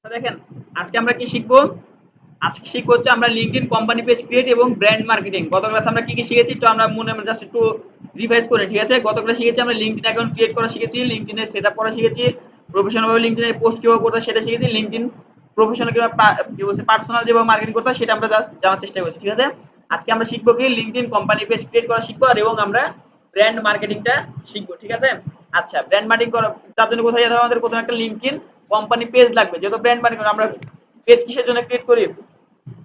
তো দেখেন আজকে আমরা কি শিখবো। আজকে শিখবো হচ্ছে আমরা লিঙ্কডইন কোম্পানি পেজ ক্রিয়েট এবং ব্র্যান্ড মার্কেটিং। গত ক্লাসে আমরা কি কি শিখেছি তো আমরা মনে জাস্ট একটু রিভাইজ করে, ঠিক আছে। গত ক্লাসে শিখেছি আমরা লিঙ্কডইন অ্যাকাউন্ট ক্রিয়েট করা শিখেছি, লিঙ্কডইনের সেটআপ করা শিখেছি, প্রফেশনাল ভাবে লিঙ্কডইনে পোস্ট কিভাবে করতে হয় সেটা শিখেছি, লিঙ্কডইন প্রফেশনাল কিভাবে কি বলছে পার্সোনাল যেভাবে মার্কেটিং করতে হয় সেটা আমরা জাস্ট জানার চেষ্টা করছি, ঠিক আছে। আজকে আমরা শিখবো কি লিঙ্কডইন কোম্পানি পেজ ক্রিয়েট করা শিখবো আর এবং আমরা ব্র্যান্ড মার্কেটিংটা শিখবো, ঠিক আছে। আচ্ছা, ব্র্যান্ড মার্কেটিং করা তার জন্য কোথায় যেতে হবে, আমাদের প্রথমে একটা লিঙ্কডইন কোম্পানি পেজ লাগবে। যেহেতু ব্র্যান্ড মার্কেটিং আমরা পেজ কিসের জন্য ক্রিয়েট করি,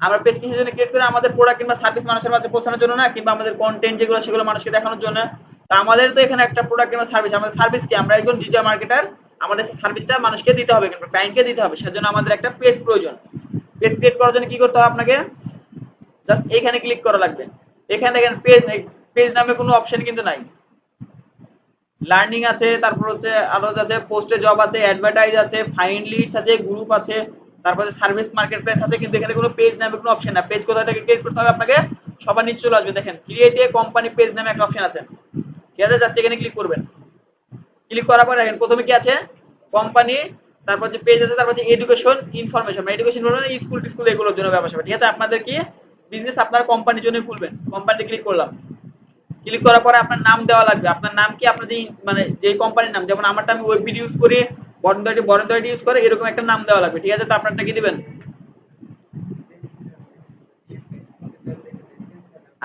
আমরা পেজ কিসের জন্য ক্রিয়েট করি, আমাদের প্রোডাক্ট কিংবা সার্ভিস মানুষের মাঝে পৌঁছানোর জন্য না, কিংবা আমাদের কন্টেন্ট যেগুলো সেগুলো মানুষকে দেখানোর জন্য। তা আমাদের তো এখানে একটা প্রোডাক্ট কিংবা সার্ভিস, আমাদের সার্ভিস কি, আমরা একজন ডিজিটাল মার্কেটার, আমাদের সেই সার্ভিসটা মানুষকে দিতে হবে কিংবা ক্লায়েন্টকে দিতে হবে, সেজন্য আমাদের একটা পেজ প্রয়োজন। পেজ ক্রিয়েট করার জন্য কি করতে হবে আপনাকে, জাস্ট এইখানে ক্লিক করা লাগবে। এখানে দেখেন পেজ, পেজ নামে কোনো অপশন কিন্তু নাই। লার্নিং আছে, তারপর হচ্ছে আরো আছে, পোস্টে জব আছে, অ্যাডভার্টাইজ আছে, ফাইন্ড লিডস আছে, গ্রুপ আছে, তারপরে সার্ভিস মার্কেট প্লেস আছে, কিন্তু এখানে কোনো পেজ নামে কোনো অপশন না। পেজ কোথা থেকে ক্রিয়েট করতে হবে আপনাকে, সবার নিচে চলে আসবে, দেখেন ক্রিয়েট এ কোম্পানি পেজ নামে একটা অপশন আছে, ঠিক আছে। জাস্ট এখানে ক্লিক করবেন। ক্লিক করার পর দেখেন প্রথমে কি আছে, কোম্পানি, তারপর হচ্ছে পেজ আছে, তারপর হচ্ছে এডুকেশন ইনফরমেশন, এডুকেশন স্কুল টিস্কুল এগুলোর জন্য ব্যবসা, ঠিক আছে। আপনাদের কি বিজনেস আপনার কোম্পানির জন্য খুলবেন, কোম্পানিতে ক্লিক করলাম। ক্লিক করার পরে আপনার নাম দেওয়া লাগবে, আপনার নাম কি, আপনার যে মানে যে কোম্পানির নাম, যেমন আমারটা আমি ওয়েববিড ইউজ করি, বরেন্দ্র ইউজ করে, এরকম একটা নাম দেওয়া লাগবে, ঠিক আছে। তো আপনারটা কি দিবেন,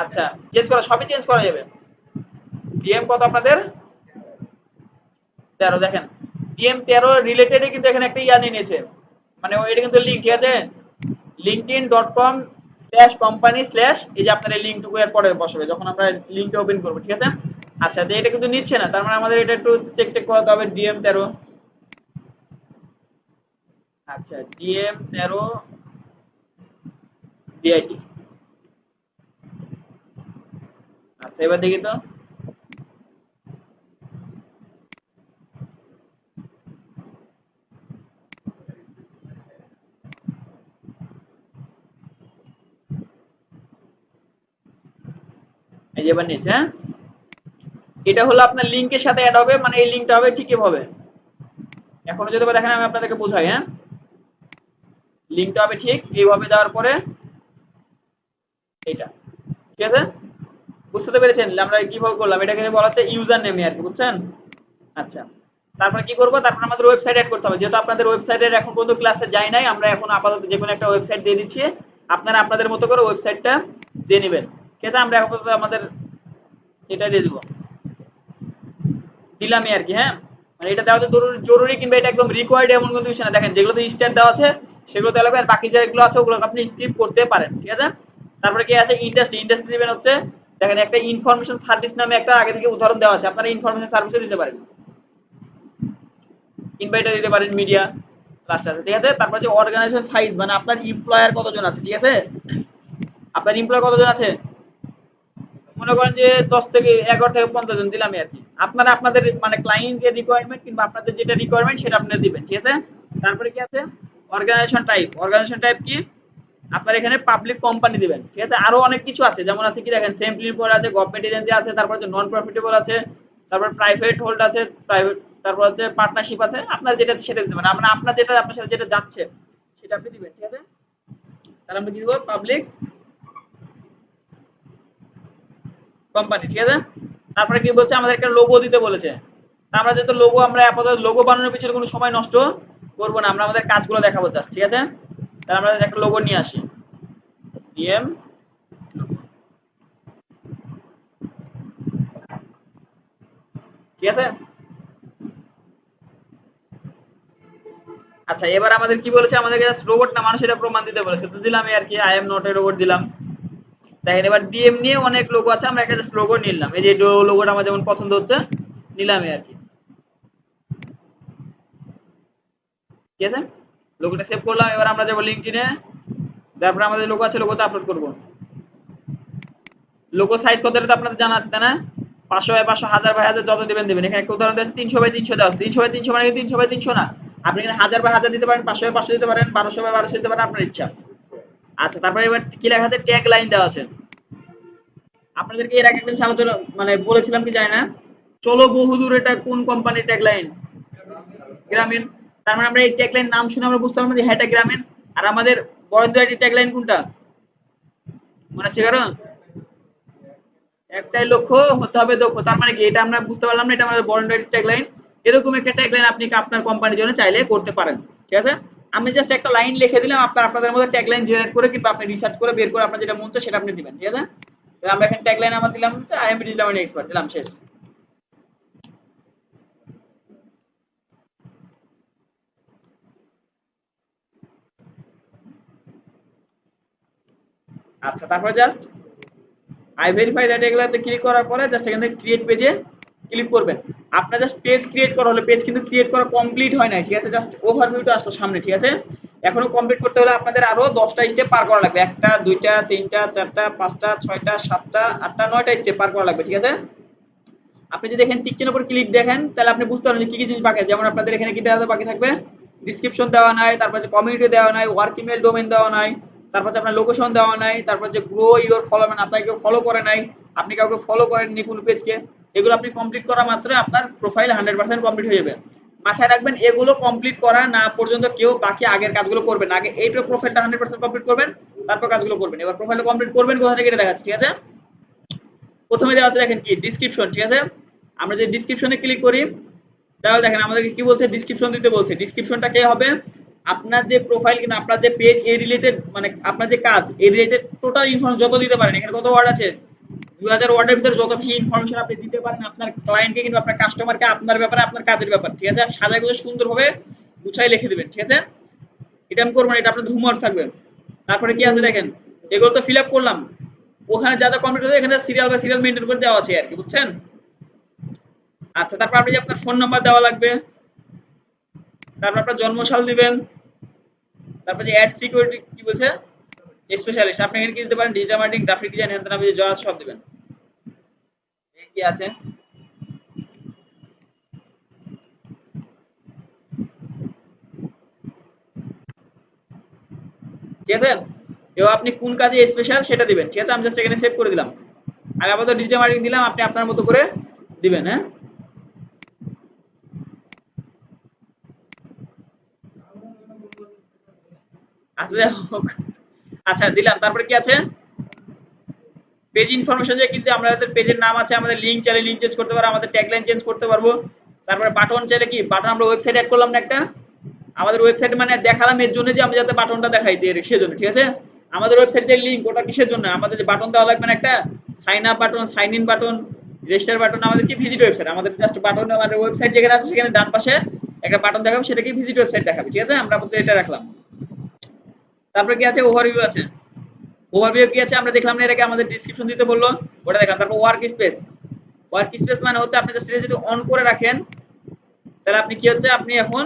আচ্ছা চেঞ্জ করা, সবই চেঞ্জ করা যাবে। ডিএম কত আপনাদের, 13, দেখেন ডিএম 13 রিলেটেডই কিন্তু এখানে একটা ইয়া নিয়ে নিয়েছে, মানে এটা কিন্তু লিঙ্ক, ঠিক আছে। linkedin.com/company/ এই যে আপনার এই লিঙ্কটুকু এর পরে বসাবে যখন আমরা লিঙ্কটা ওপেন করব, ঠিক আছে। আচ্ছা, তো এটা কিন্তু নিচ্ছে না, তার মানে আমাদের এটা একটু চেক টেক করাতে হবে। ডিএম 13, আচ্ছা ডিএম 13 বিআইটি, আচ্ছা এবার দেখি তো। এই যে এবার নিচ্ছে, হ্যাঁ এটা হলো আপনার লিঙ্কের সাথে অ্যাড হবে, মানে এই লিঙ্কটা হবে ঠিক এভাবে। এখনো যদি দেখেন আমি আপনাদেরকে বোঝাই, হ্যাঁ লিঙ্কটা হবে ঠিক এইভাবে দেওয়ার পরে এটা, ঠিক আছে। বুঝতে তো পেরেছেন আমরা কিভাবে করলাম, এটাকে বলা হচ্ছে ইউজার নেম আর কি, বুঝছেন। আচ্ছা, তারপর কি করব, তারপর আমাদের ওয়েবসাইট অ্যাড করতে হবে। যেহেতু আপনাদের ওয়েবসাইটের এখন পর্যন্ত ক্লাসে যাই নাই, আমরা এখন আপাতত যে কোনো একটা ওয়েবসাইট দিয়ে দিচ্ছি, আপনারা আপনাদের মতো করে ওয়েবসাইটটা দিয়ে নেবেন, ঠিক আছে। আমরা আপাতত আমাদের এটা দিয়ে দিব, দিলামই আর কি, হ্যাঁ। মানে এটা দেওয়া তো জরুরি কিংবা এটা একদম রিকোয়ার্ড এমন কোনো কিছু না। দেখেন যেগুলোতে স্টার্ট দেওয়া আছে সেগুলো দেওয়া লাগবে, আর বাকি যেগুলো আছে ওগুলো আপনি স্কিপ করতে পারেন, ঠিক আছে। তারপরে কি আছে, ইন্ডাস্ট্রি, ইন্ডাস্ট্রি দিবেন হচ্ছে, দেখেন একটা ইনফরমেশন সার্ভিস নামে একটা আগে থেকে উদাহরণ দেওয়া আছে, আপনারা ইনফরমেশন সার্ভিসও দিতে পারেন, কিংবা এটা দিতে পারেন মিডিয়া লাস্ট আছে, ঠিক আছে। তারপর হচ্ছে অর্গানাইজেশন সাইজ, মানে আপনার এমপ্লয়ার কতজন আছে, ঠিক আছে। আপনার এমপ্লয়ার কতজন আছে, মনে করেন যে 10 থেকে 11 থেকে 15 জন দিলামই আর কি। আপনারা আপনাদের মানে ক্লায়েন্টের রিকোয়ারমেন্ট কিংবা আপনাদের যেটা রিকোয়ারমেন্ট সেটা আপনারা দিবেন, ঠিক আছে। তারপরে কি আছে, অর্গানাইজেশন টাইপ, অর্গানাইজেশন টাইপ কি, আপনারা এখানে পাবলিক কোম্পানি দিবেন, ঠিক আছে। আরো অনেক কিছু আছে, যেমন আছে কি দেখেন সেমপ্লির পরে আছে গভর্নমেন্ট এজেন্সি আছে, তারপর হচ্ছে নন প্রফিটেবল আছে, তারপর প্রাইভেট হোল্ড আছে, প্রাইভেট, তারপর হচ্ছে পার্টনারশিপ আছে। আপনার যেটা সেটা দিতে পারেন, মানে আপনার যেটা আপনার সাথে যেটা যাচ্ছে সেটা আপনি দিবেন, ঠিক আছে। তাহলে আমরা কি দিব, পাবলিক কোম্পানি, ঠিক আছে। তারপরে কি বলছে, আমাদের একটা লোগো দিতে বলেছে। তা আমরা যেহেতু লোগো, আমরা আপাতত লোগো বানানোর পিছনে কোনো সময় নষ্ট করবো না, আমরা আমাদের কাজগুলো দেখাবো জাস্ট, ঠিক আছে। তাহলে আমরা একটা লোগো নিয়ে আসি, ডিএম, ঠিক আছে। আচ্ছা, এবার আমাদের কি বলেছে, আমাদেরকে জাস্ট রোবট না মানুষ এটা প্রমাণ দিতে বলেছে, তো দিলাম আর কি, I am not a robot দিলাম। দেখেন এবার ডিএম নিয়ে অনেক লোগো আছে, আমরা একটা জাস্ট লোগো নিলাম, এই যে লোগোটা আমার যেমন পছন্দ হচ্ছে নিলামই আর কি, ঠিক আছে। লোগোটা সেভ করলাম। এবার আমরা যাবো লিঙ্কডইনে, তারপর আমাদের লোগো আছে, লোগোতে আপলোড করব। লোগো সাইজ কত এটা তো আপনাদের জানা আছে তাই না, 500 বাই 500, 1000 বাই 1000, যত দিবেন দিবেন। এখানে একটা উদাহরণ দিয়েছে 300 বাই 300 দেওয়া আছে, 300 বাই 300 মানে 300 বাই 300 না, আপনি এখানে 1000 বাই 1000 দিতে পারেন, 500 বাই 500 দিতে পারেন, 1200 বাই 1200 দিতে পারেন, আপনার ইচ্ছা। আচ্ছা, তারপরে এবার কি লেখা আছে, ট্যাগ লাইন দেওয়া আছে। আপনাদেরকে এর আগে একদিন আলোচনা মানে বলেছিলাম কি জানি না, চলো বহুদূর, এটা কোন কোম্পানির ট্যাগ লাইন, গ্রামীণ। তার মানে আমরা এই ট্যাগলাইন নাম শুনে আমরা বুঝতে পারবো যে হ্যাঁ এটা গ্রামীণ। আর আমাদের বরেন্দ্র আইডি ট্যাগলাইন কোনটা মনে হচ্ছে কারণ একটাই লক্ষ্য হতে হবে দক্ষ। তার মানে কি এটা আমরা বুঝতে পারলাম না, এটা আমাদের বরেন্দ্র আইডি ট্যাগলাইন। এরকম একটা ট্যাগলাইন আপনি আপনার কোম্পানির জন্য চাইলে করতে পারেন, ঠিক আছে। আমি জাস্ট একটা লাইন লিখে দিলাম, আপনাদের মধ্যে ট্যাগলাইন জেনারেট করে কিংবা আপনি রিসার্চ করে বের করে আপনার যেটা মন চায় সেটা আপনি দিবেন, ঠিক আছে। তাহলে আমরা এখানে ট্যাগলাইন আমার দিলাম I am digital marketing expert দিলাম, শেষ। আচ্ছা, তারপরে জাস্ট আই ভেরিফাই দ্যাট এগুলাতে ক্লিক করার পরে জাস্ট এখান থেকে ক্রিয়েট পেজে ক্লিক করবেন। আপনার জাস্ট পেজ ক্রিয়েট করা হলো, পেজ কিন্তু ক্রিয়েট করা কমপ্লিট হয় নাই, ঠিক আছে। জাস্ট ওভারভিউটা আসলো সামনে, ঠিক আছে। এখনো কমপ্লিট করতে হলে আপনাদের আরো 10টা স্টেপ পার করা লাগবে, 1টা 2টা 3টা 4টা 5টা 6টা 7টা 8টা 9টা স্টেপ পার করা লাগবে, ঠিক আছে। আপনি যদি এখানে টিক চিহ্নের উপর ক্লিক দেখেন তাহলে আপনি বুঝতে পারবেন যে কি কি জিনিস বাকি আছে। যেমন আপনাদের এখানে কি দেওয়া বাকি থাকবে, ডেসক্রিপশন দেওয়া নাই, তারপর যে কমিউনিটি দেওয়া নাই, ওয়ার্ক ইমেল ডোমেইন দেওয়া নাই, তারপর যে আপনার লোকেশন দেওয়া নাই, তারপর যে গ্রো ইওর ফলো, মানে আপনাকে কেউ ফলো করে নাই, আপনি কাউকে ফলো করেননি কোন পেজকে, এগুলো আপনি কমপ্লিট করা মাত্র আপনার প্রোফাইল 100% কমপ্লিট হয়ে যাবে। মাথায় রাখবেন এগুলো কমপ্লিট করা না পর্যন্ত কেউ বাকি আগের কাজগুলো করবেন না। আগে এইটা প্রোফাইলটা 100% কমপ্লিট করবেন, তারপর কাজগুলো করবেন। এবার প্রোফাইলটা কমপ্লিট করবেন কোথা থেকে এটা দেখাচ্ছি, ঠিক আছে। প্রথমে দেওয়া আছে দেখেন কি ডেসক্রিপশন, ঠিক আছে। আমরা যদি ডেসক্রিপশনে ক্লিক করি তাহলে দেখেন আমাদেরকে কি বলছে, ডেসক্রিপশন দিতে বলছে। ডেসক্রিপশনটা কে হবে, আপনার যে প্রোফাইল কিনা আপনার যে পেজ এই রিলেটেড, মানে আপনার যে কাজ এই রিলেটেড টোটাল ইনফরমেশন যত দিতে পারেন। এখানে কত ওয়ার্ড আছে, 2000 ওয়ার্ডের ভিতরে যত বেশি ইনফরমেশন আপনি দিতে পারেন আপনার ক্লায়েন্টকে কিংবা আপনার কাস্টমারকে, আপনার ব্যাপারে আপনার কাজের ব্যাপার, ঠিক আছে। সাজায় গুলো সুন্দরভাবে গুছাই লিখে দিবেন, ঠিক আছে। এটা আমি করবো না, এটা আপনার হোমওয়ার্ক থাকবে। তারপরে কি আছে দেখেন, এগুলো তো ফিল আপ করলাম, ওখানে যা যা কমপ্লিট হবে এখানে সিরিয়াল বা সিরিয়াল মেনটেন করে দেওয়া আছে আর কি, বুঝছেন। আচ্ছা, তারপর আপনি যে আপনার ফোন নাম্বার দেওয়া লাগবে, তারপর আপনার জন্মসাল দিবেন, তারপর যে অ্যাড সিকিউরিটি কি বলছে স্পেশালিস্ট, আপনি এখানে কি দিতে পারেন, digital marketing, graphic design, and আপনি যা সব দিবেন। এই কি আছে, ঠিক আছে। এবার আপনি কোন কাজে স্পেশাল সেটা দিবেন, ঠিক আছে। আমি জাস্ট এখানে সেভ করে দিলাম। আমি আপাতত ডিজিটাল মার্কেটিং দিলাম, আপনি আপনার মতো করে দিবেন, হ্যাঁ। আচ্ছা যাই হোক, আচ্ছা দিলাম। তারপরে কি আছে, পেজ ইনফরমেশন, যে কিন্তু আমাদের পেজের নাম আছে, আমাদের লিংক চাইলে লিংক চেঞ্জ করতে পারবো, আমাদের ট্যাগলাইন চেঞ্জ করতে পারবো। তারপরে বাটন চাইলে কি বাটন, আমরা ওয়েবসাইট অ্যাড করলাম না একটা, আমাদের ওয়েবসাইট মানে দেখালাম এর জন্য যে আমি যাতে বাটনটা দেখাই দিই সেজন্য, ঠিক আছে। আমাদের ওয়েবসাইট যে লিংক ওটা কিসের জন্য, আমাদের যে বাটন দেওয়া লাগবে না একটা, sign up button, sign in button, register button, আমাদের কি ভিজিট ওয়েবসাইট, আমাদের জাস্ট বাটন, আমাদের ওয়েবসাইট যেখানে আছে সেখানে ডান পাশে একটা বাটন দেখাবে, সেটা কি ভিজিট ওয়েবসাইট দেখাবে, ঠিক আছে। আমরা আপাতত এটা রাখলাম। তারপরে কি আছে, ওভারভিউ আছে। ওভারভিউ কি আছে আমরা দেখলাম না এর আগে, আমাদের ডেসক্রিপশন দিতে বললো, ওটা দেখলাম। তারপর ওয়ার্ক স্পেস, ওয়ার্ক স্পেস মানে হচ্ছে আপনি জাস্ট এটা যদি অন করে রাখেন তাহলে আপনি কি হচ্ছে, আপনি এখন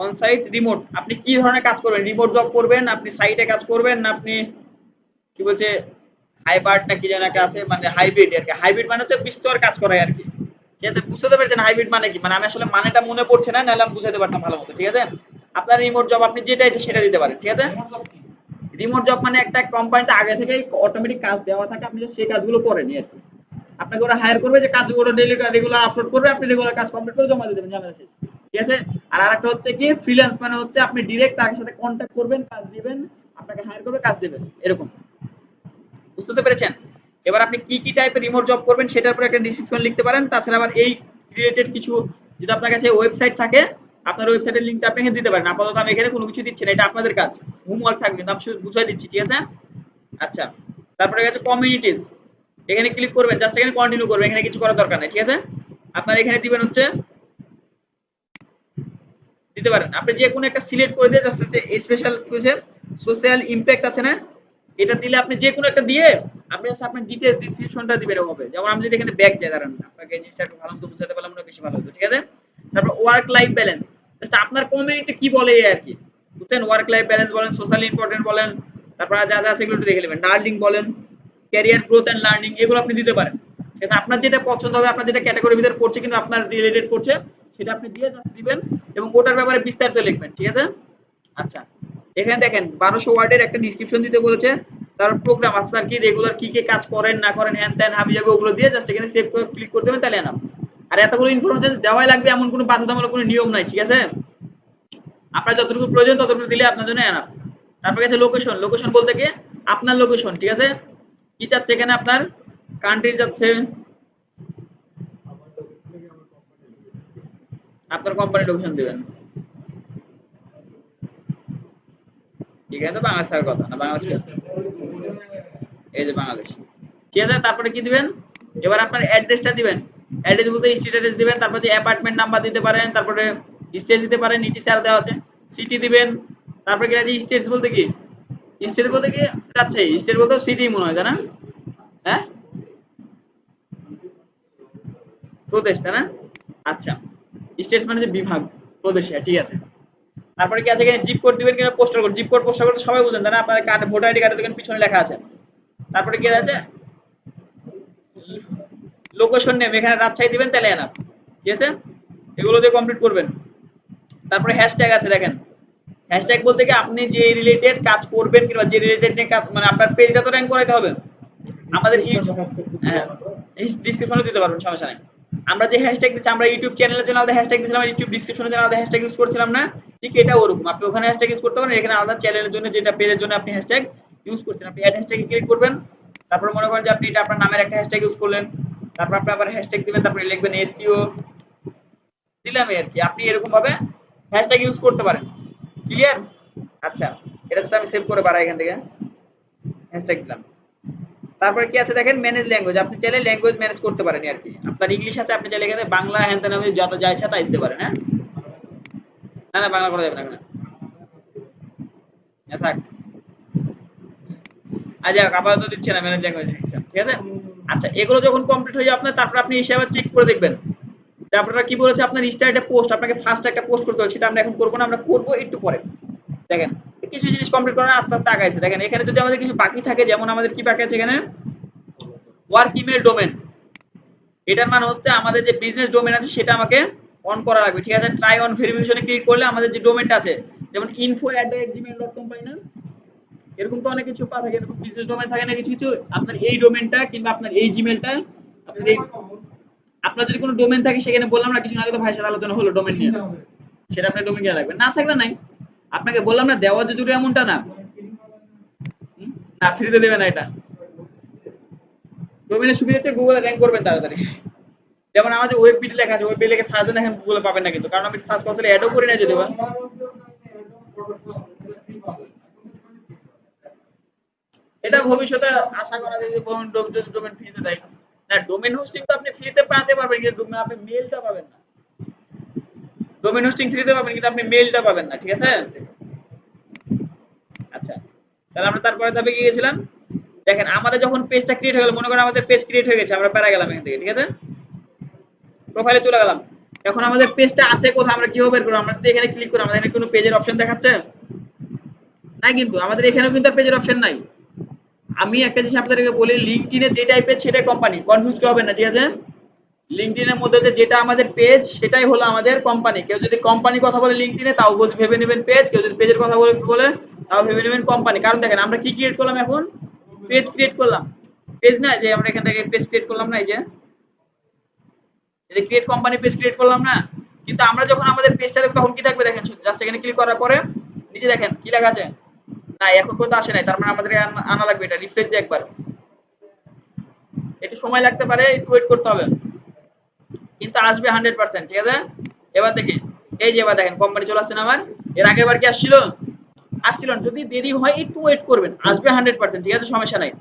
অন সাইট রিমোট, আপনি কি ধরনের কাজ করবেন, রিমোট জব করবেন, আপনি সাইটে কাজ করবেন, না আপনি কি বলছে হাইবার্ড না কি যেন একটা আছে, মানে হাইব্রিড আর কি। হাইব্রিড মানে হচ্ছে বিস্তর কাজ করায় আর কি, ঠিক আছে। বুঝতে পেরেছেন হাইব্রিড মানে কি, মানে আমি আসলে মানেটা মনে পড়ছে না, নাহলে আমি বুঝাতে পারতাম ভালো মতো, ঠিক আছে। আপনার রিমোট জব আপনি যেটা ইচ্ছে সেটা দিতে পারেন, ঠিক আছে। রিমোট জব মানে একটা কোম্পানিতে আগে থেকেই অটোমেটিক কাজ দেওয়া থাকে, আপনি সেই কাজগুলো করেন আর কি। আপনাকে ওরা হায়ার করবে যে কাজগুলো ডেইলি রেগুলার আপলোড করবে, আপনি রেগুলার কাজ কমপ্লিট করে জমা দিয়ে দেবেন, ঝামেলা শেষ, ঠিক আছে। আর আরেকটা হচ্ছে কি ফ্রিল্যান্স, মানে হচ্ছে আপনি ডিরেক্ট তার সাথে কন্ট্যাক্ট করবেন, কাজ দিবেন, আপনাকে হায়ার করবে, কাজ দিবেন, এরকম। বুঝতে পেরেছেন। এবার আপনি কি কি টাইপের রিমোট জব করবেন সেটার উপর একটা ডিসক্রিপশন লিখতে পারেন। তাছাড়া আবার এই রিলেটেড কিছু যদি আপনার কাছে ওয়েবসাইট থাকে, আপনার ওয়েবসাইটের লিংকটা আপনি এখানে দিতে পারেন। আপাতত আমি এখানে কোনো কিছু দিচ্ছি না, এটা আপনাদের কাজ, হোমওয়ার্ক থাকবে, কিন্তু আমি শুধু বুঝাই দিচ্ছি, ঠিক আছে। আচ্ছা, তারপরে গেছে কমিউনিটিজ, এখানে ক্লিক করবেন, জাস্ট এখানে কন্টিনিউ করবেন, এখানে কিছু করার দরকার নেই, ঠিক আছে। আপনার এখানে দিবেন হচ্ছে দিতে পারেন আপনি যে কোনো একটা সিলেক্ট করে দিয়ে জাস্ট হচ্ছে স্পেশাল কিছু সোশ্যাল ইমপ্যাক্ট আছে না, এটা দিলে আপনি যে কোনো একটা দিয়ে আপনি জাস্ট আপনার ডিটেইলস ডেসক্রিপশনটা দিবেন হবে। যেমন আমি যদি এখানে ব্যাক যাই, দাঁড়ান আপনাকে এই জিনিসটা একটু ভালো মতো বুঝাতে পারলাম না, বেশি ভালো হতো, ঠিক আছে। তারপর ওয়ার্ক লাইফ ব্যালেন্স, জাস্ট আপনার কমিউনিটি কি বলে এই আর কি, বুঝছেন। ওয়ার্ক লাইফ ব্যালেন্স বলেন, সোশ্যাল ইম্পর্টেন্ট বলেন, তারপর যা যা আছে এগুলো একটু দেখে নেবেন, লার্নিং বলেন, ক্যারিয়ার গ্রোথ এন্ড লার্নিং, এগুলো আপনি দিতে পারেন, ঠিক আছে। আপনার যেটা পছন্দ হবে, আপনার যেটা ক্যাটাগরির ভিতরে পড়ছে কিন্তু আপনার রিলেটেড করছে, সেটা আপনি দিয়ে জাস্ট দিবেন এবং ওটার ব্যাপারে বিস্তারিত লিখবেন, ঠিক আছে। আচ্ছা, এখানে দেখেন 1200 ওয়ার্ডের একটা ডেসক্রিপশন দিতে বলেছে। তারপর প্রোগ্রাম আপনার কি রেগুলার কি কি কাজ করেন না করেন, হ্যান ত্যান হাবি যাবে ওগুলো দিয়ে জাস্ট এখানে সেভ করে ক্লিক করে দেবেন, তাহলে এনাফ। আর এতগুলো ইনফরমেশন দেওয়াই লাগবে এমন কোনো বাধ্যতামূলক কোনো নিয়ম নাই, ঠিক আছে? আপনার যতটুকু প্রয়োজন ততটুকু দিলে আপনার জন্য এনাফ। তারপরে গেছে লোকেশন। লোকেশন বলতে কি আপনার লোকেশন, ঠিক আছে? কি চাচ্ছে এখানে আপনার কান্ট্রি চাচ্ছে, আপনার কোম্পানির লোকেশন দিবেন। এখানে তো বাংলাদেশ থাকার কথা না, বাংলাদেশ এই যে বাংলাদেশ, ঠিক আছে? তারপরে কি দিবেন, এবার আপনার অ্যাড্রেসটা দিবেন। অ্যাড্রেস বলতে স্ট্রিট অ্যাড্রেস দিবেন, তারপর যে অ্যাপার্টমেন্ট নাম্বার দিতে পারেন, তারপরে স্টেট দিতে পারেন, ইটিসি দেওয়া আছে, সিটি দিবেন। তারপরে কি আছে স্টেটস বলতে কি, স্টেট বলতে কি যাচ্ছে, স্টেট বলতে সিটি মনে হয়, তাই না? হ্যাঁ, প্রদেশ, তাই না? আচ্ছা, স্টেটস মানে যে বিভাগ, প্রদেশ, হ্যাঁ, ঠিক আছে। তারপরে কি আছে এখানে জিপ কোড দিবেন কিনা postal code, zip code postal code সবাই বুঝেন, তাই না? আপনার কার্ড, ভোটার আইডি কার্ডে দেখেন পিছনে লেখা আছে। তারপরে কি আছে লোকেশন নেম, এখানে রাজশাহী দিবেন তাহলে এনাফ, ঠিক আছে? এগুলো দিয়ে কমপ্লিট করবেন। তারপরে হ্যাশট্যাগ আছে দেখেন, হ্যাশট্যাগ বলতে কি আপনি যে রিলেটেড কাজ করবেন কিংবা যে রিলেটেড নিয়ে কাজ, মানে আপনার পেজটা তো র্যাঙ্ক করাইতে হবে। আমাদের হ্যাঁ, ডিসক্রিপশনে দিতে পারবেন, সমস্যা নেই। আমরা যে হ্যাশট্যাগ দিচ্ছি, আমরা ইউটিউব চ্যানেলের জন্য আলাদা হ্যাশট্যাগ দিয়েছিলাম, ইউটিউব ডিসক্রিপশনের জন্য আলাদা হ্যাশট্যাগ ইউজ করছিলাম না? ঠিক এটা ওরকম, আপনি ওখানে হ্যাশট্যাগ ইউজ করতে পারেন, এখানে আলাদা চ্যানেলের জন্য যেটা পেজের জন্য আপনি হ্যাশট্যাগ ইউজ করছেন, আপনি অ্যাড হ্যাশট্যাগ ক্লিক করবেন। তারপর মনে করেন যে আপনি এটা আপনার নামের একটা হ্যাশট্যাগ ইউজ করলেন, তারপর আপনি আবার হ্যাশট্যাগ দিবেন, তারপরে লিখবেন এসইও দিলাম আর কি। আপনি এরকম ভাবে হ্যাশট্যাগ ইউজ করতে পারেন। ক্লিয়ার? আচ্ছা, এটা জাস্ট আমি সেভ করে বাড়াই এখান থেকে, হ্যাশট্যাগ দিলাম। তারপরে কি আছে দেখেন ম্যানেজ ল্যাঙ্গুয়েজ, আপনি চাইলে ল্যাঙ্গুয়েজ ম্যানেজ করতে পারেন আর কি। আপনার ইংলিশ আছে, আপনি চাইলে এখানে বাংলা হ্যান ত্যান আপনি যত যা ইচ্ছা তাই দিতে পারেন, হ্যাঁ? না না, বাংলা করা যাবে না এখানে, না থাক। আচ্ছা, আপাতত দিচ্ছে না ম্যানেজ ল্যাঙ্গুয়েজ, ঠিক আছে? আচ্ছা, এগুলো যখন কমপ্লিট হয়ে যাবে আপনার, তারপর আপনি এসে আবার চেক করে দেখবেন। তারপরে কি বলেছে আপনার স্টার্ট পোস্ট, আপনাকে ফার্স্ট একটা পোস্ট করতে হবে, সেটা আমরা এখন করবো না, আমরা করবো একটু পরে। দেখেন কিছু জিনিস কমপ্লিট করার আস্তে আস্তে আগাইছে। দেখেন এখানে যদি আমাদের কিছু বাকি থাকে, যেমন আমাদের কি বাকি আছে এখানে, ওয়ার্ক ইমেল ডোমেন, এটার মানে হচ্ছে আমাদের যে বিজনেস ডোমেন আছে সেটা আমাকে অন করা লাগবে, ঠিক আছে? ট্রাই অন ভেরিফিকেশনে ক্লিক করলে আমাদের যে ডোমেনটা আছে, যেমন info@gmail.com পাই না, এরকম তো অনেক কিছু পা থাকে, এরকম বিজনেস ডোমেন থাকে না কিছু কিছু, আপনার এই ডোমেনটা কিংবা আপনার এই জিমেলটা, আপনার এই, আপনার যদি কোনো ডোমেন থাকে, সেখানে বললাম না কিছু আগে তো ভাইয়ের সাথে আলোচনা হলো ডোমেন নিয়ে, সেটা আপনার ডোমেন দেওয়া লাগবে, না থাকলে নাই। আপনাকে বললাম না দেওয়া যে জরুরি এমনটা না। না, ফ্রিতে দেবে না এটা। ডোমেনের সুবিধা হচ্ছে গুগলে র্যাঙ্ক করবেন তাড়াতাড়ি। যেমন আমার যে ওয়েববিডি লেখা আছে, ওয়েববিডি লেখে সার্চ দেন, দেখেন গুগলে পাবেন না কিন্তু, কারণ আমি সার্চ করতে অ্যাডও করি না যদিও বা। এটা ভবিষ্যতে আশা করা যায় যে ডোমেন ফ্রিতে দেয়। না, ডোমেন হোস্টিং তো আপনি ফ্রিতে পাতে পারবেন, কিন্তু আপনি মেইলটা পাবেন না। ডোমেন হোস্টিং ফ্রিতে পাবেন, কিন্তু আপনি মেইলটা পাবেন না, ঠিক আছে? আচ্ছা, তাহলে আমরা তারপরে ধাপে কি গিয়েছিলাম, দেখেন আমাদের যখন পেজটা ক্রিয়েট হয়ে গেল, মনে করেন আমাদের পেজ ক্রিয়েট হয়ে গেছে, আমরা প্যারা গেলাম এখান থেকে, ঠিক আছে? প্রোফাইলে চলে গেলাম। এখন আমাদের পেজটা আছে কোথায়, আমরা কিভাবে বের করব? আমরা যদি এখানে ক্লিক করি, আমাদের এখানে কোনো পেজের অপশন দেখাচ্ছে? নাই, কিন্তু আমাদের এখানেও কিন্তু আর পেজের অপশন নাই। আমি একটা জিনিস আপনাদেরকে বলি, লিঙ্কডইনে যে টাইপের সেটাই কোম্পানি, কনফিউজ হবেন না, ঠিক আছে? লিঙ্কডইনের মধ্যে যেটা আমাদের পেজ সেটাই হলো আমাদের কোম্পানি। কেউ যদি কোম্পানি কথা বলে লিঙ্কডইনে, তাও ভেবে নেবেন পেজ, কেউ যদি পেজের কথা বলে তাও ভেবে নেবেন কোম্পানি। কারণ দেখেন আমরা কি ক্রিয়েট করলাম এখন, পেজ ক্রিয়েট করলাম। পেজ না, যে আমরা এখান থেকে পেজ ক্রিয়েট করলাম না, এই যে ক্রিয়েট কোম্পানি পেজ ক্রিয়েট করলাম না? কিন্তু আমরা যখন আমাদের পেজটা দেখব তখন কি থাকবে দেখেন, জাস্ট এখানে ক্লিক করার পরে নিচে দেখেন কি লেখা আছে, না এখন পর্যন্ত আসে নাই, তার মানে আমাদের আনা লাগবে। এটা রিফ্রেশ দিয়ে একবার, একটু সময় লাগতে পারে, একটু ওয়েট করতে হবে, কিন্তু আসবে 100%, ঠিক আছে? এবার দেখি, এই যে এবার দেখেন কোম্পানি চলে আসছে না আমার। এর আগের বার কি আসছিল? আসছিল না। যদি দেরি হয় একটু ওয়েট করবেন, আসবে 100%, ঠিক আছে? সমস্যা নাই।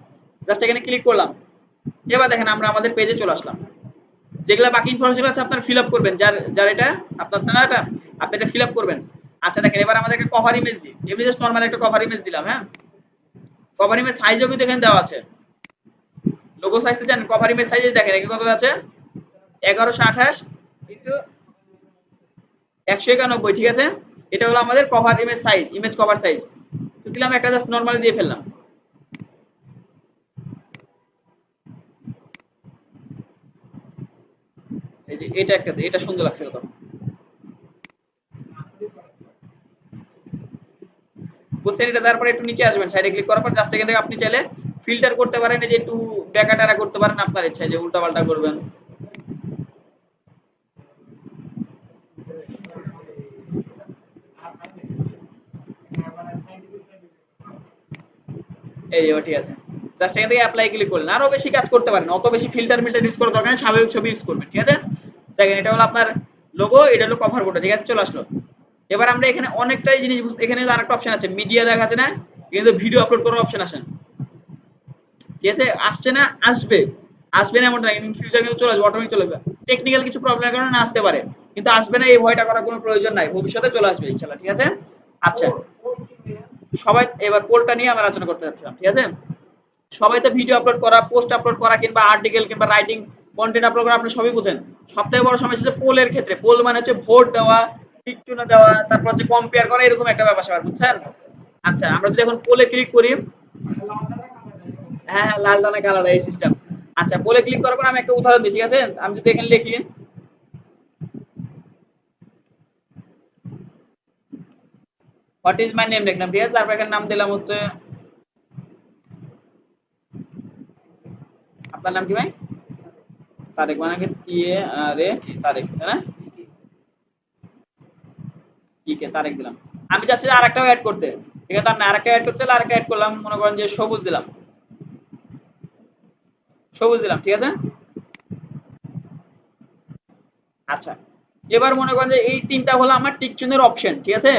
জাস্ট এখানে ক্লিক করলাম। এবার দেখেন আমরা আমাদের পেজে চলে আসলাম। যেগুলা বাকি ইনফরমেশন আছে আপনারা ফিল আপ করবেন, যার যার এটা আপনার না, এটা আপনি এটা ফিল আপ করবেন। আচ্ছা দেখেন, এবার আমাদের একটা কভার ইমেজ দিই, এমনি জাস্ট নরমাল একটা কভার ইমেজ দিলাম, হ্যাঁ? কভার ইমেজ সাইজও কিন্তু এখানে দেওয়া আছে। লোগো সাইজ তো জানেন, কভার ইমেজ সাইজে দেখেন এখানে কত আছে, 1128 ইনটু 191, ঠিক আছে? এটা হলো আমাদের cover image size, image cover size. তো দিলাম একটা, জাস্ট নরমালি দিয়ে ফেললাম। এই যে এটা একটা, এটা সুন্দর লাগছে কত, বুঝছেন? এটা তারপরে একটু নিচে আসবেন, সাইডে ক্লিক করার পর জাস্ট এখান থেকে আপনি চাইলে ফিল্টার করতে পারেন, এই যে একটু ব্যাকাটারা করতে পারেন আপনার ইচ্ছা, যে উল্টা পাল্টা করবেন। এই যে ঠিক আছে, জাস্ট এখান থেকে অ্যাপ্লাই ক্লিক করলেন। আরো বেশি কাজ করতে পারেন, অত বেশি ফিল্টার ইউজ করার দরকার নেই, স্বাভাবিক ছবি ইউজ করবেন। ঠিক আছে, দেখেন এটা হলো আপনার লোগো, এটা হলো কভার ফটো। ঠিক আছে, চলে আসলো। এবার আমরা এখানে অনেকটাই জিনিস এখানে আরেকটা অপশন আছে, মিডিয়া দেখাচ্ছে না, কিন্তু ভিডিও আপলোড করার অপশন আছে। ঠিক আছে, আসছে না, আসবে, আসবে না এমনটা, ইন ফিউচার কিন্তু চলে আসবে, অটোমেটিক চলে আসবে। টেকনিক্যাল কিছু প্রবলেমের কারণে না আসতে পারে, কিন্তু আসবে না এই ভয়টা করার কোনো প্রয়োজন নাই, ভবিষ্যতে চলে আসবে ইনশাআল্লাহ। ঠিক আছে, আচ্ছা সবাই এবার পোলটা নিয়ে আমরা আলোচনা করতে যাচ্ছিলাম। ঠিক আছে, সবাই তো ভিডিও আপলোড করা, পোস্ট আপলোড করা, কিংবা আর্টিকেল কিংবা রাইটিং কন্টেন্ট আপলোড করা আপনি সবই বুঝেন। সবথেকে বড় সমস্যা হচ্ছে পোলের ক্ষেত্রে। পোল মানে হচ্ছে ভোট দেওয়া, টিক চিহ্ন দেওয়া, তারপর হচ্ছে কম্পেয়ার করা, এরকম একটা ব্যাপার স্যাপার, বুঝছেন? আচ্ছা আমরা যদি এখন পোলে ক্লিক করি, হ্যাঁ হ্যাঁ লাল দানা কালার এই সিস্টেম। আচ্ছা পোলে ক্লিক করার পর আমি একটা উদাহরণ দিই। ঠিক আছে, আমি যদি এখানে লিখি হোয়াট ইজ মাই নেম লিখলাম। ঠিক আছে, তারপর এখানে নাম দিলাম হচ্ছে, আপনার নাম কি ভাই? তারেক, মানে কি ইয়ে রে তারেক, তাই না? কে তারেক দিলাম। আমি চাচ্ছি আরেকটাও অ্যাড করতে। ঠিক আছে, আমি আরেকটা অ্যাড করতে চাইলে আরেকটা অ্যাড করলাম, মনে করেন যে সবুজ দিলাম, সবুজ দিলাম। ঠিক আছে, আচ্ছা এবার মনে করেন যে এই তিনটা হলো আমার টিক চিহ্নের অপশন। ঠিক আছে,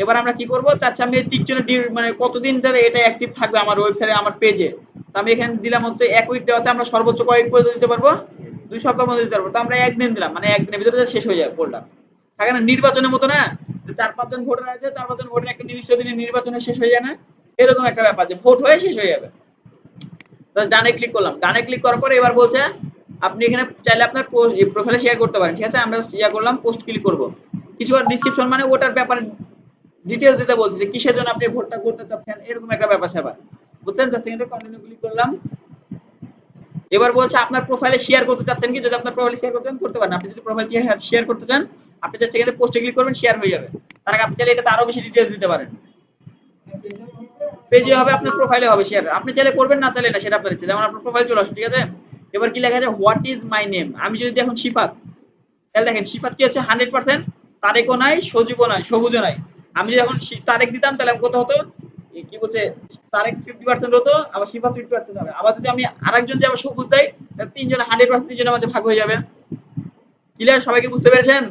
এবার আমরা কি করব, চাচ্ছি আমি এই টিক চিহ্ন মানে কতদিন ধরে এটা অ্যাক্টিভ থাকবে আমার ওয়েবসাইটে, আমার পেজে। তো আমি এখানে দিলাম হচ্ছে এক উইক দেওয়া আছে, আমরা সর্বোচ্চ কয়েক পর্যন্ত দিতে পারবো, 2 সপ্তাহ মধ্যে দিতে পারবো। তো আমরা একদিন দিলাম, মানে একদিনের ভিতরে শেষ হয়ে যাবে পোলটা। থাকে না নির্বাচনের মতো না, যে 4-5 জন ভোটার আছে, 4-5 জন ভোটার একটা নির্দিষ্ট দিনে নির্বাচনে শেষ হয়ে যায় না, এরকম একটা ব্যাপার যে ভোট হয়ে শেষ হয়ে যাবে। ডানে ক্লিক করলাম, ডানে ক্লিক করার পরে এবার বলছে আপনি এখানে চাইলে আপনার প্রোফাইলে শেয়ার করতে পারেন। ঠিক আছে, আমরা ইয়া করলাম, পোস্ট ক্লিক করব। কিছু আর ডিসক্রিপশন মানে ওটার ব্যাপারে ডিটেইলস দিতে বলছে যে কিসের জন্য আপনি ভোটটা করতে চাচ্ছেন, এরকম একটা ব্যাপার স্যাপার, বুঝছেন? জাস্ট এখানে কন্টিনিউ ক্লিক করলাম। এবার বলছে আপনার প্রোফাইলে শেয়ার করতে চাচ্ছেন কি, যদি আপনার প্রোফাইলে শেয়ার করতে চান করতে পারেন। আপনি যদি প্রোফাইল শেয়ার করতে চান, আপনি জাস্ট এখানে পোস্টে ক্লিক করবেন, শেয়ার হয়ে যাবে। তার আগে আপনি চাইলে এটাতে আরো বেশি ডিটেইলস দিতে পারেন। পেজে হবে, আপনার প্রোফাইলে হবে শেয়ার, আপনি চাইলে করবেন, না চাইলে না, সেটা আপনার ইচ্ছে। যেমন আপনার প্রোফাইল চলে আসবে। ঠিক আছে, এবার কি লেখা আছে, হোয়াট ইজ মাই নেম। আমি যদি এখন শিফাত, তাহলে দেখেন শিফাত কি আছে 100%, তারেকও নাই, সজীবও নাই, সবুজও নাই। আমি যদি এখন তারেক দিতাম তাহলে কত হতো, কি বলছে, তারেক 50% হতো, আবার শিফাত 50% হবে। আবার যদি আমি আরেকজন যে আবার সবুজ দেয়, তাহলে তিনজনে 100% তিনজনের মাঝে ভাগ হয়ে যাবে। ক্লিয়ার, সবাইকে বুঝতে পেরেছেন?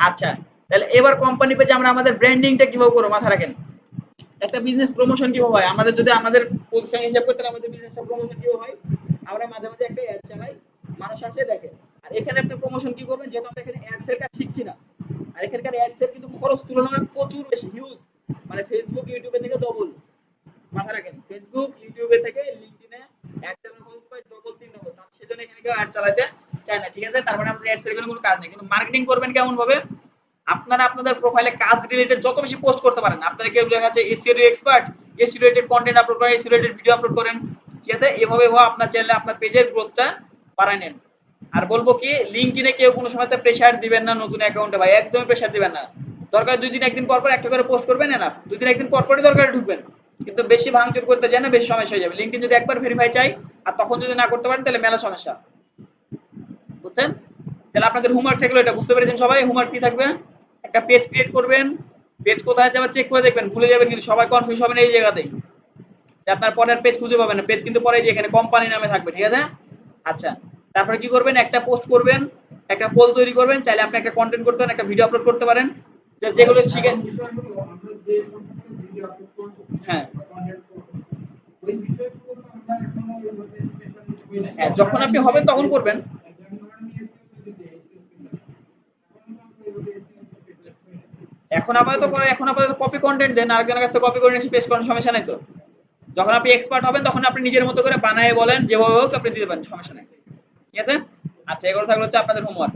আচ্ছা, তাহলে এবার কোম্পানি পেজে আমরা আমাদের ব্র্যান্ডিংটা কিভাবে করবো মাথা রাখেন। একটা বিজনেস প্রমোশন কিভাবে হয়, আমাদের যদি আমাদের পজিশন হিসাব করতে আমাদের বিজনেসটা প্রমোশন কিভাবে হয়, আমরা মাঝে মাঝে একটা অ্যাড চালাই, মানুষ আসে দেখে। আর এখানে আপনি প্রমোশন কি করবেন, যেহেতু আমরা এখানে অ্যাডস এর কাজ শিখছি না, আর এখানকার অ্যাডস এর কিন্তু খরচ তুলনামূলক প্রচুর বেশি, হিউজ, মানে ফেসবুক ইউটিউবে থেকে ডবল। মাথা রাখেন, ফেসবুক ইউটিউবে থেকে লিঙ্কডইনে অ্যাড চালানোর খরচ প্রায় ডবল 3 ডবল, তার সেজন্য এখানে কেউ অ্যাড চালাতে চায় না। ঠিক আছে, তারপরে আমাদের অ্যাডস এর কোনো কাজ নেই, কিন্তু মার্কেটিং করবেন কেমন ভাবে, আপনারা আপনাদের প্রোফাইলে কাজ রিলেটেড যত বেশি পোস্ট করতে পারেন। আপনারা কেউ লেখা আছে SEO expert, SEO related content upload করেন, এসইও রিলেটেড ভিডিও আপলোড করেন। ঠিক আছে, এভাবে আপনার চ্যানেলে আপনার পেজের গ্রোথটা বাড়ায় নেন। আর বলবো কি, লিঙ্কডইনে কেউ কোনো সময় প্রেসার দিবেন না নতুন অ্যাকাউন্টে ভাই, একদমই প্রেসার দিবেন না। দরকার 2 দিন একদিন পর পর একটা করে পোস্ট করবেন, না 2 দিন একদিন পর পরই দরকার ঢুকবেন, কিন্তু বেশি ভাঙচুর করতে চায় না, বেশি সমস্যা হয়ে যাবে। লিঙ্কডইন যদি একবার ভেরিফাই চাই আর তখন যদি না করতে পারেন, তাহলে মেলা সমস্যা, বুঝছেন? তাহলে আপনাদের হোমওয়ার্ক থাকলো এটা, বুঝতে পেরেছেন সবাই? হোমওয়ার্ক কি থাকবে, একটা পেজ ক্রিয়েট করবেন, পেজ কোথায় আছে আবার চেক করে দেখবেন, ভুলে যাবেন কিন্তু সবাই কনফিউজ হবেন এই জায়গাতেই, যে আপনার পরের পেজ খুঁজে পাবেন না, পেজ কিন্তু পরে যে এখানে কোম্পানি নামে থাকবে। ঠিক আছে, আচ্ছা তারপরে কি করবেন, একটা পোস্ট করবেন, একটা পোল তৈরি করবেন, চাইলে আপনি একটা কন্টেন্ট করতে পারেন, একটা ভিডিও আপলোড করতে পারেন, যেগুলো শিখেন। হ্যাঁ হ্যাঁ, যখন আপনি হবেন তখন করবেন। এখন আপাতত কপি কন্টেন্ট দেন, আরেকজনের কাছ থেকে কপি করে এসে পেস্ট করার সমস্যা নাই তো। যখন আপনি এক্সপার্ট হবেন তখন আপনি নিজের মতো করে বানায় বলেন, যেভাবে হোক আপনি দিতে পারেন, সমস্যা নাই। ঠিক আছে, আচ্ছা এগুলো থাকলো হচ্ছে আপনাদের হোমওয়ার্ক।